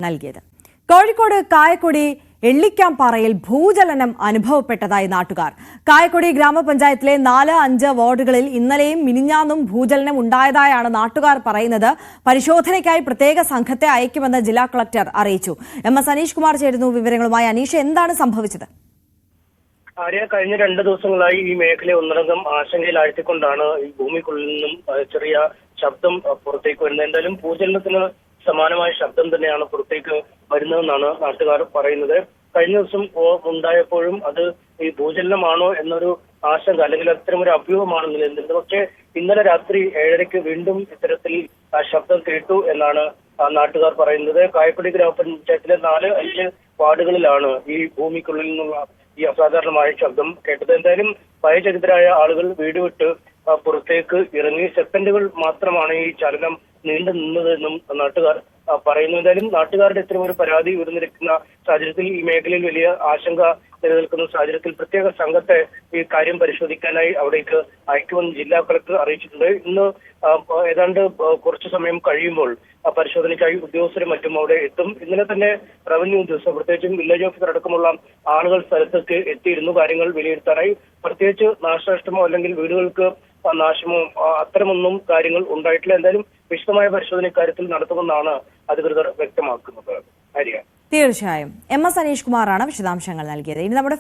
നൽകിയത്. കോഴിക്കോട് കായക്കൊടി എള്ളിക്കാംപാറയിൽ ഭൂചലനം അനുഭവപ്പെട്ടതായി നാട്ടുകാർ. കായക്കൊടി ഗ്രാമപഞ്ചായത്തിലെ 4, 5 വാർഡുകളിൽ ഇന്നലെയും മിനിഞ്ഞാന്നും ഭൂചലനം ഉണ്ടായതായാണ് നാട്ടുകാർ പറയുന്നത്. പരിശോധനയ്ക്കായി പ്രത്യേക സംഘത്തെ അയക്കുമെന്ന് ജില്ലാ കളക്ടർ അറിയിച്ചു. MS അനീഷ് കുമാർ ചേരുന്നു വിവരങ്ങളുമായി. അനീഷ്, എന്താണ് സംഭവിച്ചത്? കഴിഞ്ഞ 2 ദിവസങ്ങളായി ഈ മേഖലയെ ഒന്നടങ്കം ആശങ്കയിലാഴ്ത്തിക്കൊണ്ടാണ് ഈ ഭൂമിക്കുള്ളിൽ നിന്നും ചെറിയ ശബ്ദം പുറത്തേക്ക് വരുന്നത്. എന്തായാലും ഭൂചലനത്തിന് സമാനമായ ശബ്ദം തന്നെയാണ് പുറത്തേക്ക് വരുന്നതെന്നാണ് നാട്ടുകാർ പറയുന്നത്. കഴിഞ്ഞ ദിവസം ഉണ്ടായപ്പോഴും അത് ഈ ഭൂചലനമാണോ എന്നൊരു ആശങ്ക അല്ലെങ്കിൽ അത്തരമൊരു അഭ്യൂഹമാണ് നിലനിന്നിരുന്നത്. പക്ഷേ ഇന്നലെ രാത്രി 7:30 വീണ്ടും ഇത്തരത്തിൽ ശബ്ദം കേട്ടു എന്നാണ് നാട്ടുകാർ പറയുന്നത്. കായക്കൊടി ഗ്രാമപഞ്ചായത്തിലെ 4, 5 വാർഡുകളിലാണ് ഈ ഭൂമിക്കുള്ളിൽ നിന്നുള്ള ഈ അസാധാരണമായ ശബ്ദം കേട്ടത്. എന്തായാലും ഭയചകിതരായ ആളുകൾ വീട് വിട്ട് പുറത്തേക്ക് ഇറങ്ങി. സെക്കൻഡുകൾ മാത്രമാണ് ഈ ചലനം നീണ്ടു നിന്നതെന്നും നാട്ടുകാർ പറയുന്നു. എന്തായാലും നാട്ടുകാരുടെ ഇത്തരം ഒരു പരാതി ഉയർന്നിരിക്കുന്ന സാഹചര്യത്തിൽ ഈ മേഖലയിൽ വലിയ ആശങ്ക നിലനിൽക്കുന്ന സാഹചര്യത്തിൽ പ്രത്യേക സംഘത്തെ ഈ കാര്യം പരിശോധിക്കാനായി അവിടേക്ക് അയക്കുമെന്ന് ജില്ലാ കളക്ടർ അറിയിച്ചിട്ടുണ്ട്. ഇന്ന് ഏതാണ്ട് കുറച്ചു സമയം കഴിയുമ്പോൾ പരിശോധനയ്ക്കായി ഉദ്യോഗസ്ഥരും മറ്റും അവിടെ എത്തും. ഇന്നലെ തന്നെ റവന്യൂ ഉദ്യോഗസ്ഥർ, പ്രത്യേകിച്ചും വില്ലേജ് ഓഫീസർ അടക്കമുള്ള ആളുകൾ സ്ഥലത്തേക്ക് എത്തിയിരുന്നു കാര്യങ്ങൾ വിലയിരുത്താനായി. പ്രത്യേകിച്ച് നാശനഷ്ടമോ അല്ലെങ്കിൽ വീടുകൾക്ക് നാശമോ അത്തരമൊന്നും കാര്യങ്ങൾ ഉണ്ടായിട്ടില്ല. എന്തായാലും വിശദമായ പരിശോധന ഇക്കാര്യത്തിൽ നടത്തുമെന്നാണ് അധികൃതർ വ്യക്തമാക്കുന്നത്. തീർച്ചയായും MS അനീഷ് കുമാറാണ് വിശദാംശങ്ങൾ നൽകിയത്. ഇനി നമ്മുടെ